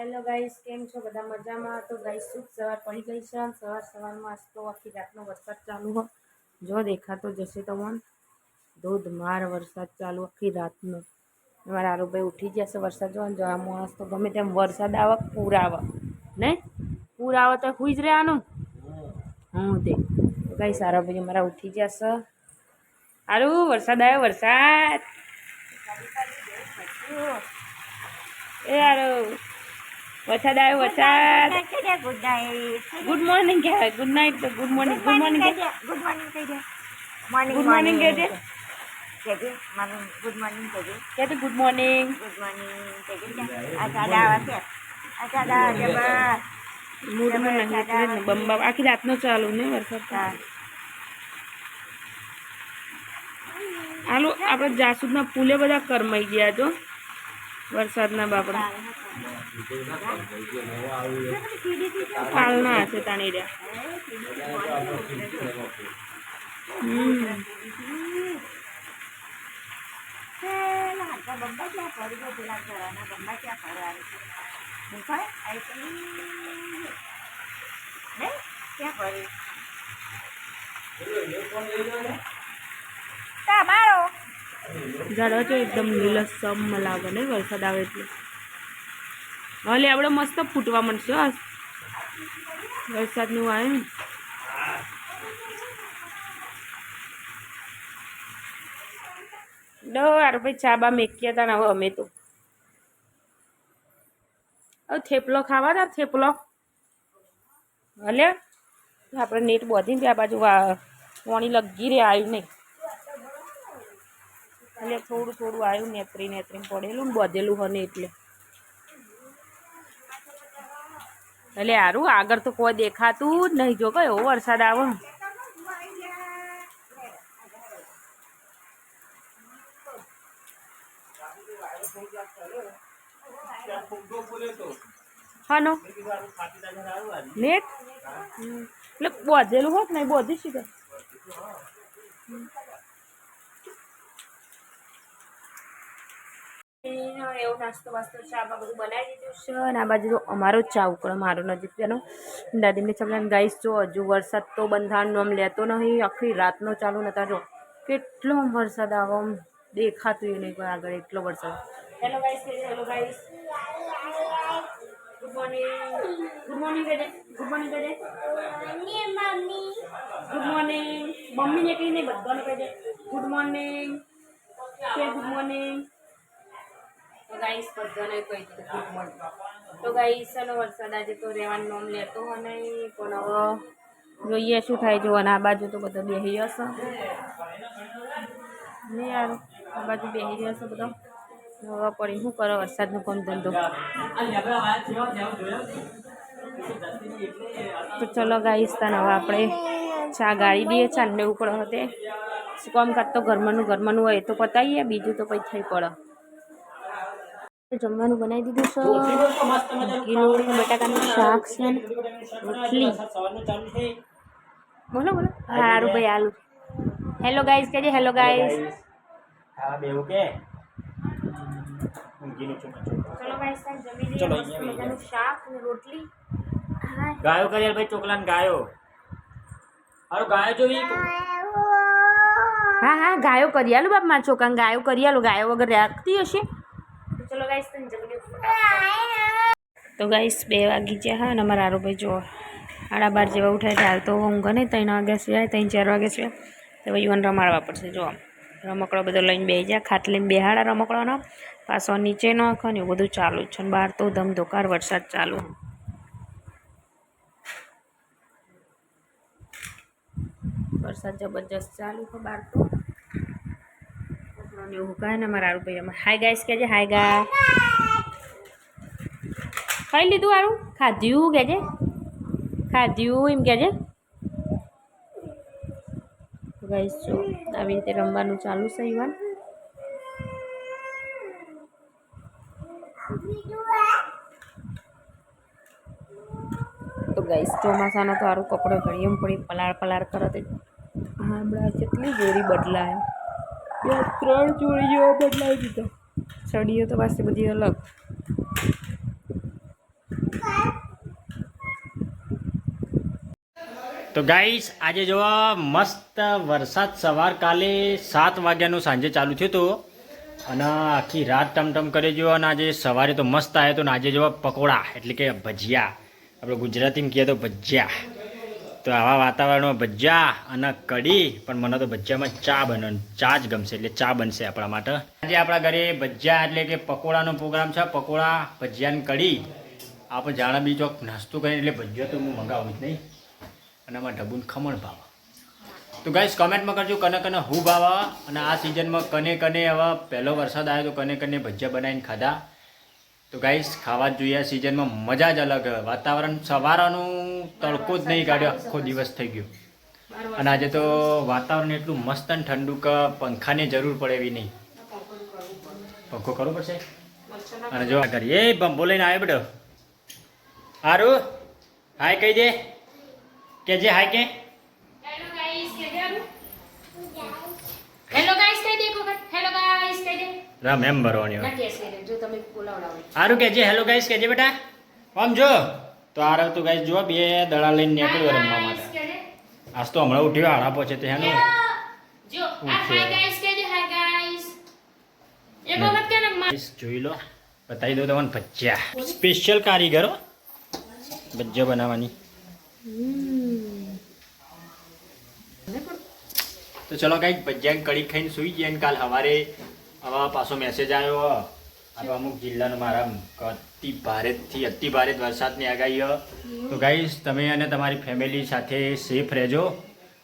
Hello guys, કેમ છો બધા? મજામાં? તો ગાઈસ શુભ સવાર પડી ગઈ છે. સવારમાં આજ તો આખી રાતનો વરસાદ ચાલુ હોય, જો દેખાતો જશે તમને ધોધમાર વરસાદ ચાલુ આખી રાતનો. મારા આરુભાઈ ઉઠી ગયા છે વરસાદ જોવા જવા મસ્ત ગમે તેમ વરસાદ આવે પૂર આવે ને પૂર આવે તો હુઈ જ રહેવાનું. તે ગાઈસ આરુભાઈ અમારા ઉઠી ગયા છે. હારું વરસાદ આવ્યો વરસાદ. એ હારું વરસાદ આવ્યો વરસાદ. ગુડ મોર્નિંગ કહેવાય, ગુડ નાઇટ તો good morning. Good morning good morning કહી દે. ગુડ મોર્નિંગ કહેજે. ગુડ મોર્નિંગ કહી દે. કહેજે ગુડ મોર્નિંગ. ગુડ મોર્નિંગ કહી દે. આ દાદા આવે છે. આ દાદા જબર મૂડમાં નહીં એટલે ને બંબા આખી રાતનો ચાલુ ને વરસાદ. હાલો આપણે જાસૂદના પુલે બધા કરમાઈ ગયા જો વરસાદના બાપડા. કાલના હશે તાણી રહ્યા. બંબા ક્યાં ફરી ગયો પેલા ઘરના બંબા ક્યાં ફરવાનું છે? ક્યાં ફરી મારો ઝાડવા તો એકદમ લીલસમ લાગે ને વરસાદ આવે એટલે. હલે આપણે મસ્ત ફૂટવા મળશે વરસાદનું આવે ને. યાર ભાઈ ચા બા મેક્યા હતા ને હવે અમે તો હવે થેપલો ખાવા હતા. થેપલો હલે આપણે નેટ બોધી ને આ બાજુ પાણી લગી રે આવ્યું નહીં એટલે થોડું થોડું આવ્યું નેત્રી પડેલું ને બધેલું હોય ને એટલે સારું. આગળ તો કોઈ દેખાતું જ નહીં. જો કયો વરસાદ આવે. હાનો નેટ એટલે બધેલું હોત ને બધી શીખે. એવું નાસ્તો વાસ્તો ચામાં બધું બનાવી દીધું છે. અને આ બાજુ તો અમારો જ ચા ઉકળો મારો નજીક તેનો દાદીને ચમલાને ગાઈશ જો હજુ વરસાદ તો બંધારણનો આમ લેતો નહીં. આખી રાતનો ચાલુ નતા જો કેટલો વરસાદ આવે આમ દેખાતું એ નહીં આગળ એટલો વરસાદ. Hello guys, hello guys, good morning. Good morning કહે દે. ગુડ મોર્નિંગ કહે દે. ગુડ મોર્નિંગ મમ્મીને કહીને બધાને કહી દે ગુડ મોર્નિંગ. કે ગુડ મોર્નિંગ. તો ગાઈસ બધાને કહી દીધું ગુડ મોર્નિંગ. તો ગાઈસ એનો વરસાદ આજે તો રહેવાનું નામ લેતો હોય નહીં, પણ હવે જોઈએ શું થાય. જો અને આ બાજુ તો બધા બેસી જશે નહીં યાર. આ બાજુ બેસી જશે બધા. હવે પડી શું કરો વરસાદનો કોમ ધંધો. તો ચલો ગાઈસ તને હવે આપણે ચા ગાળી દઈએ. ચાંદને ઉપર હતે કોમ કાઢતો ઘરમાંનું હોય તો પતાવીએ, બીજું તો પછી થઈ પડે. જમવાનું બનાવી દીધું છે. ગીલોડી બટાકાનું શાક છે, રોટલી. બોલો બોલો. સારું ભાઈ આલુ. હેલો ગાઈસ કહેજે હેલો ગાઈસ. ચલો ગાઈસ જમી લઈએ. બટાકાનું શાક અને રોટલી. ગાયો કરી ભાઈ ચોકલાન ગાયો. હાલો ગાયો જોવી. હા ગાયો કરી આલું બાપ મારા છોકરાને ગાયો કરી આલું. ગાયો વગર રાખતી હશે. ચલો ગાઈસ તને જમી તો ગાઈસ 2 વાગી ગયા. હા અને અમારા આરુભાઈ જો 12:30 જેવા ઉઠાય છે. હાલ તો ઊંઘ ને 3 વાગ્યા સિવાય 3-4 વાગ્યા સિવાય તો ભાઈ યુવાન રમાડવા પડશે. જો રમકડો બધો લઈને બેસી જાય. ખાટલીને બેહાડા રમકડાનો પાછો નીચે નાખો ને એવું બધું ચાલુ જ છે. ને બહાર તો ધમધોકાર વરસાદ ચાલુ. વરસાદ જબરજસ્ત ચાલુ છે બહાર તો. એવું કહે ને મારા આરુભાઈ અમે હાય ગાઈસ કહેજે હાય ગા. ખાઈ લીધું આરું ખાધ્યું કહેજે ખાધ્યું એમ કહેજે. ગાઈસ જો આવી રીતે રમવાનું ચાલુ છે યુવાન. તો ગાઈસ ચોમાસાના તો સારું કપડો ઘડીએ પડી પલાળ કરે તે હમણાં કેટલી જોડી બદલાય. 2-3 જોડીઓ બદલાવી દીધા. ચડીઓ તો પાછી બધી અલગ. તો ગાઈસ આજે જો મસ્ત વરસાદ સવાર કાલે 7 વાગ્યાનું સાંજે ચાલુ થયો હતો અને આખી રાત ટમટમ કરે જો અને આજે સવારે તો મસ્ત આવ્યો તો ને આજે જો પકોડા એટલે કે ભજીયા આપણે ગુજરાતીમાં કહીએ તો ભજીયા. તો આવા વાતાવરણમાં ભજીયા અને કઢી, પણ મને તો ભજીયામાં ચા બનવાનું ચા જ ગમશે એટલે ચા બનશે આપણા માટે. આજે આપણા ઘરે ભજીયા એટલે કે પકોડાનો પ્રોગ્રામ છે. પકોડા ભજીયા ને કઢી આપણે જાણે બી ચોક નાસ્તો કરીને એટલે ભજીયા તો હું મંગાવું જ નહીં અને આમાં ઢબુન ખમણ ભાવ. તો ગાઈસ કમેન્ટમાં કરજો કને કને હું ભાવ અને આ સિઝનમાં કને કને હવે પહેલો વરસાદ આવ્યો તો કને કને ભજીયા બનાવીને ખાધા. તો ગાઈસ ખાવા જ જોઈએ. સિઝનમાં મજા જ અલગ. વાતાવરણ સવારનું તડકો જ નહીં કાઢ્યો, આખો દિવસ થઈ ગયો. અને આજે તો વાતાવરણ એટલું મસ્ત અને ઠંડુ કે પંખાની જરૂર પડે એવી નહીં. પંખો કરવો પડશે. અને જો કરીએ એ બંબો લઈને આવ્યો બેટો. હારું હાય કહી દે કે જે હાય કે હેલો ગાઈસ કહી દે કોક હેલો ગાઈસ કહી દે રામ એમ ભરવાની ના કેસ કહી દે જો તમે બોલાવડાવો. હારું કે જે હેલો ગાઈસ કે જે બેટા આમ જો તો આ તો ગાઈસ જો બે દડા લઈને નીકળ્યો રમવા માટે. આજ તો હમણાં ઉઠ્યો હાડા પહોંચે તે હેનું જો હાય ગાઈસ કહી દે હાય ગાઈસ એ વખત કે ને જોઈ લો બતાવી દો તમને ભજીયા સ્પેશિયલ કારીગરો ભજીયા બનાવવાની. તો ચલો કંઈક ભજીયા કઢી ખાઈને સુઈ ગયા ને કાલ સવારે હવે પાછો મેસેજ આવ્યો આ અમુક જિલ્લાનો મારા અતિ ભારે વરસાદની આગાહી. તો ગાઈસ તમે અને તમારી ફેમિલી સાથે સેફ રહેજો.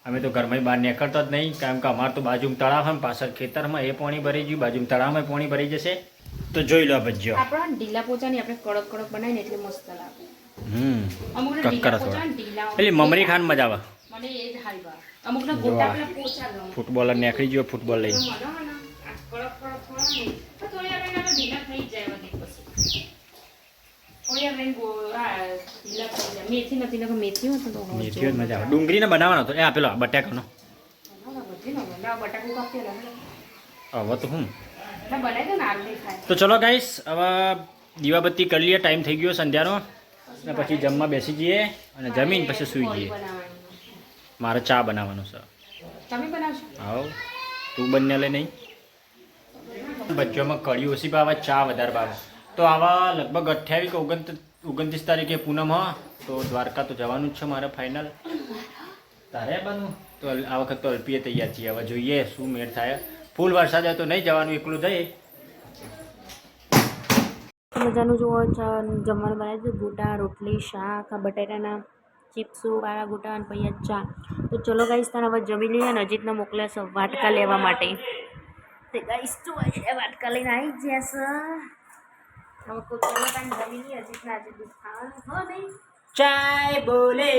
અમે તો ઘરમાં બહાર નીકળતા જ નહીં કારણ કે અમારે તો બાજુમાં તળાવ છે પાછળ ખેતરમાં એ પાણી ભરાઈ ગયું, બાજુમાં તળાવમાં પાણી ભરાઈ જશે. તો જોઈ લો ભજીયો. આપણા ઢીલા પોચાની આપણે કડક કડક બનાવીને એટલે મસ્ત લાગે. અમુકને કક્કર ઢીલા થોડા પોચા ઢીલા પેલી મમરી ખાન મજા આવે. મને એ જ હારી ભાવે. અમુકના ગોટા પેલા પોચા ગમે. ફૂટબોલર નીકળી ગયો ફૂટબોલ લઈને. મને હે ને આ કડક કડક થોડા ને તો થોડી આપણે એના ઢીલા થઈ જ જાય વધી પછી. થોડી આપણે ઢીલા થઈ જાય. મેથી નથી નકર મેથી હોય તો મેથીઓ જ મજા આવે. ડુંગળીને બનાવવાનો હતો એ આપેલો બટાકાનો. બટાકું કાપી લે હવે તો હું બનાવી દો ને આલુ નહીં ખાય. તો ચલો ગાઈસ હવે દીવાબત્તી કરી લઈએ. ટાઈમ થઈ ગયો સંધ્યાનો અને પછી જમવા બેસી જઈએ અને જમીન પછી સૂઈ જઈએ. મારે ચા બનાવવાનો છે. તમે બનાવશો? આવ તું બંને લઈ નહીં. ભજીયામાં કઢી ઓછી ભાવે, ચા વધારે ભાવે. તો આવા લગભગ 28 કે 29 તારીખે પૂનમ હા તો દ્વારકા તો જવાનું જ છે મારે ફાઇનલ. તારે બનવું તો આ વખત તો અલ્પીએ તૈયાર છીએ. હવે જોઈએ શું મેળ થાય. ફૂલ વરસાદ હોય તો નહીં જવાનું, એકલું જઈએ. મજાનું જો જમવાનું બનાવી દીધું. ગોટા, રોટલી, શાક, બટાટાના ચિપ્સો, વાળા ગોટા અને પછી ચા. તો ચલો ગાઈસ તાર હવે જમી લઈએ અને અજીતને મોકલ્યા છે વાટકા લેવા માટે. તે ગાઈસ જો એ વાટકા લઈને આવી ગયા છે. હવે કોઈ ચલો તાર જમી લઈએ. અજીતને આજે દૂધ ખાવાનું હો નહીં. ચાય બોલે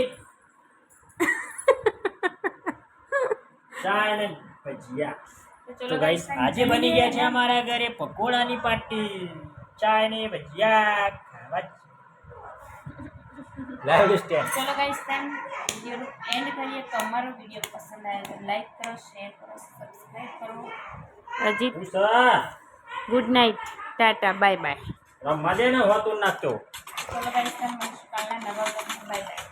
ચાય ને ભજીયા. તો ગાઈસ આજે બની ગયા છે અમારા ઘરે પકોડાની પાર્ટી. ચાય ને ભજીયા ખાવા લાઈવ સ્ટેન્ડ. ચલો ગાઈસ તાર વિડીયોનું એન્ડ કરીએ. તો અમારો વિડીયો પસંદ આવે તો લાઈક કરો, શેર કરો, સબસ્ક્રાઈબ કરો. Ajit good night, Tata, bye bye. રમવા દે ને હોતું નાખતો. ચલો ગાઈસ તાર કાલના નવા બ્લોગમાં બાય બાય.